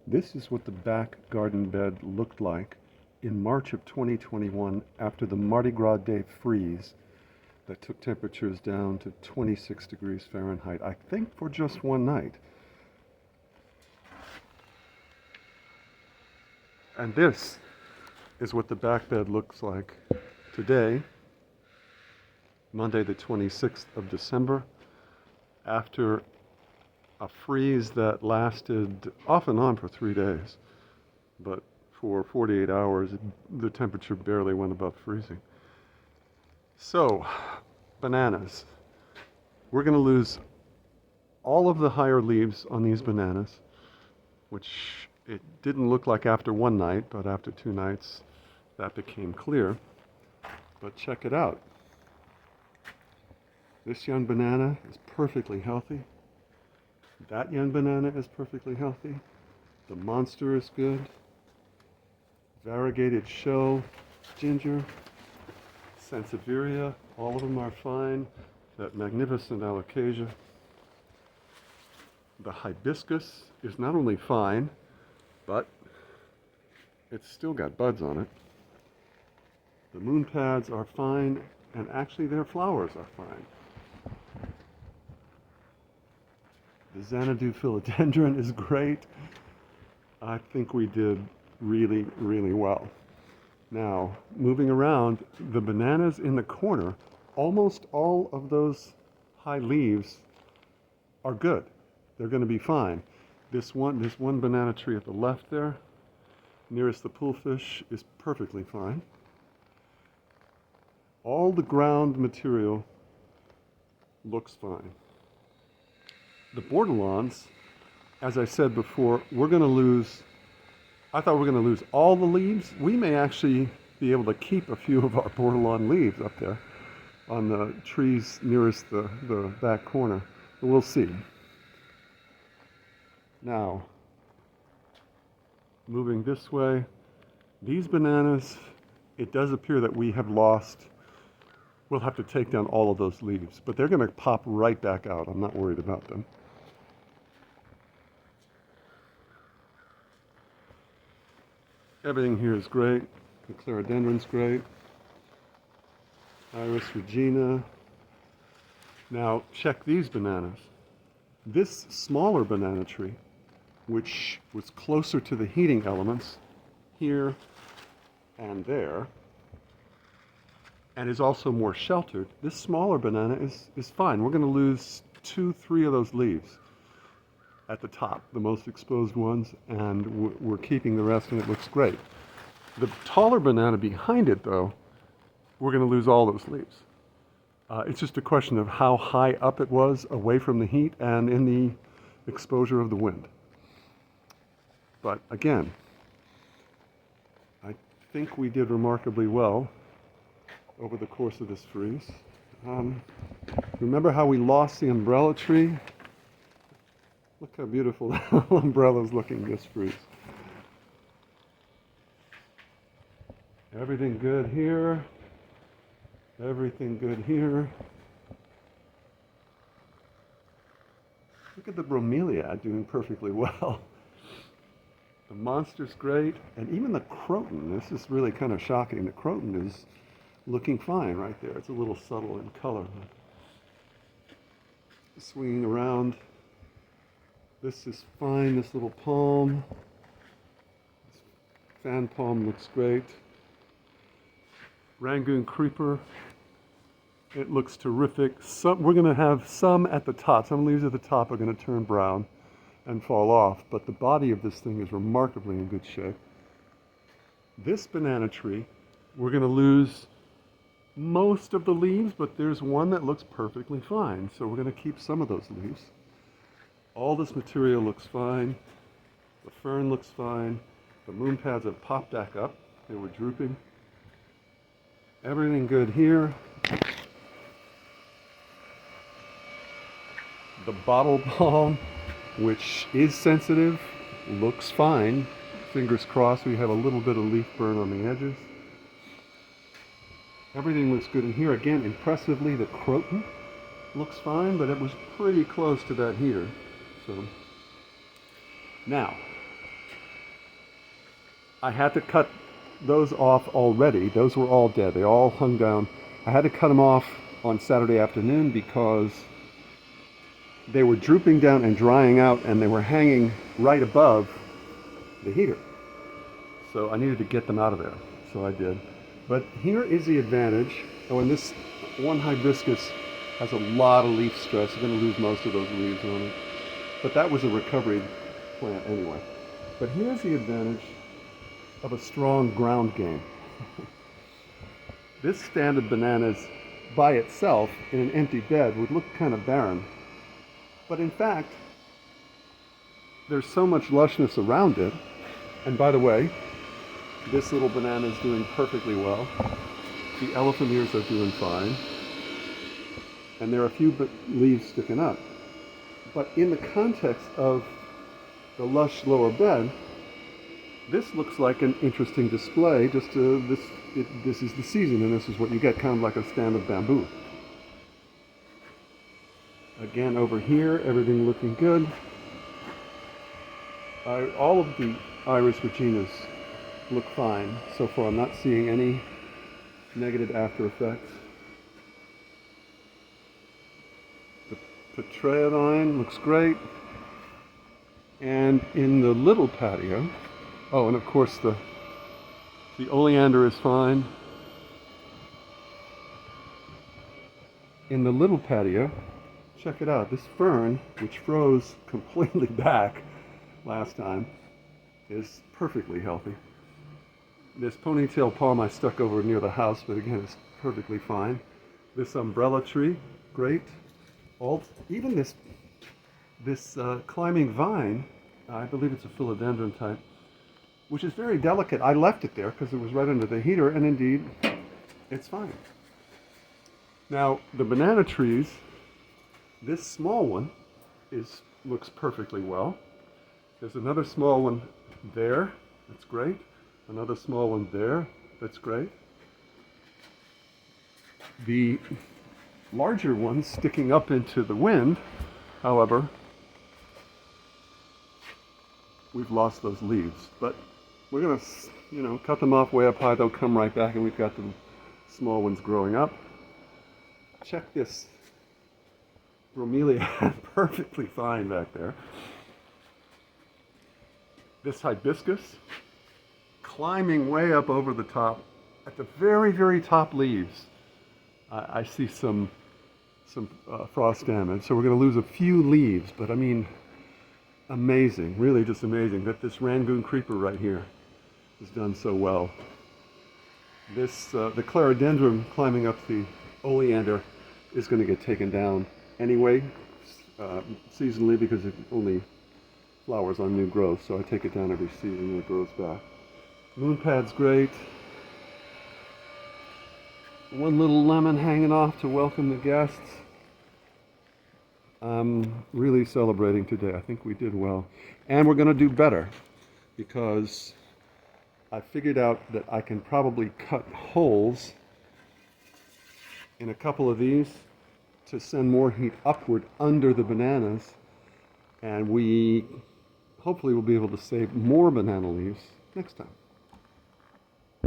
This is what the back garden bed looked like in March of 2021 after the Mardi Gras Day freeze that took temperatures down to 26 degrees Fahrenheit, I think for just one night. And this is what the back bed looks like today, Monday the 26th of December, after a freeze that lasted off and on for 3 days. But for 48 hours, the temperature barely went above freezing. So, bananas. We're going to lose all of the higher leaves on these bananas, which it didn't look like after one night, but after 2 nights, that became clear. But check it out. This young banana is perfectly healthy. That young banana is perfectly healthy. The monster is good. Variegated show, ginger, Sansevieria, all of them are fine. That magnificent alocasia. The hibiscus is not only fine, but it's still got buds on it. The moon pads are fine, and actually their flowers are fine. The Xanadu philodendron is great. I think we did really, really well. Now, moving around, the bananas in the corner, almost all of those high leaves are good. They're going to be fine. This one banana tree at the left there, nearest the poolfish, is perfectly fine. All the ground material looks fine. The borderlawns, as I said before, I thought we were going to lose all the leaves. We may actually be able to keep a few of our borderlawn leaves up there on the trees nearest the back corner. But we'll see. Now, moving this way, these bananas, it does appear that we have lost. We'll have to take down all of those leaves, but they're going to pop right back out. I'm not worried about them. Everything here is great. The clerodendron's great. Iris regina. Now check these bananas. This smaller banana tree, which was closer to the heating elements, here and there, and is also more sheltered, this smaller banana is fine. We're going to lose 2-3 of those leaves at the top, the most exposed ones, and we're keeping the rest, and it looks great. The taller banana behind it, though, we're going to lose all those leaves. It's just a question of how high up it was away from the heat and in the exposure of the wind. But again, I think we did remarkably well over the course of this freeze. Remember how we lost the umbrella tree? Look how beautiful that umbrella's looking this freeze. Everything good here. Everything good here. Look at the bromeliad doing perfectly well. The monster's great, and even the croton, this is really kind of shocking. The croton is looking fine right there. It's a little subtle in color. Swinging around. This is fine, this little palm. This fan palm looks great. Rangoon creeper, it looks terrific. We're going to have some at the top. Some leaves at the top are going to turn brown and fall off, but the body of this thing is remarkably in good shape. This banana tree, we're going to lose most of the leaves, but there's one that looks perfectly fine, so we're going to keep some of those leaves. All this material looks fine. The fern looks fine. The moon pads have popped back up. They were drooping. Everything good here. The bottle palm, which is sensitive, looks fine. Fingers crossed. We have a little bit of leaf burn on the edges. Everything looks good in here. Again, impressively, the croton looks fine, but it was pretty close to that here. So now, I had to cut those off already. Those were all dead. They all hung down. I had to cut them off on Saturday afternoon because they were drooping down and drying out, and they were hanging right above the heater. So I needed to get them out of there. So I did. But here is the advantage. Oh, and this one hibiscus has a lot of leaf stress. You're going to lose most of those leaves on it. But that was a recovery plant anyway. But here's the advantage of a strong ground game. This stand of bananas by itself in an empty bed would look kind of barren. But in fact, there's so much lushness around it. And by the way, this little banana is doing perfectly well. The elephant ears are doing fine. And there are a few leaves sticking up. But in the context of the lush lower bed, this looks like an interesting display. This is the season, and this is what you get, kind of like a stand of bamboo. Again, over here, everything looking good. All of the Iris Reginas look fine so far. I'm not seeing any negative after effects. The Petraeodine looks great. And in the little patio, oh, and of course the oleander is fine. In the little patio, check it out. This fern, which froze completely back last time, is perfectly healthy. This ponytail palm I stuck over near the house, but again, it's perfectly fine. This umbrella tree, great. Even this climbing vine, I believe it's a philodendron type, which is very delicate. I left it there because it was right under the heater, and indeed, it's fine. Now, the banana trees, this small one looks perfectly well. There's another small one there, that's great. Another small one there, that's great. The larger ones sticking up into the wind, however, we've lost those leaves. But we're going to, cut them off way up high. They'll come right back, and we've got the small ones growing up. Check this bromelia, perfectly fine back there. This hibiscus, climbing way up over the top, at the very, very top leaves. I see some frost damage, so we're going to lose a few leaves, but I mean, amazing, really just amazing that this Rangoon creeper right here has done so well. This, the clerodendron climbing up the oleander is going to get taken down anyway, seasonally, because it only flowers on new growth, so I take it down every season when it grows back. Moonpad's great. One little lemon hanging off to welcome the guests. I'm really celebrating today. I think we did well. And we're going to do better because I figured out that I can probably cut holes in a couple of these to send more heat upward under the bananas. And we hopefully will be able to save more banana leaves next time.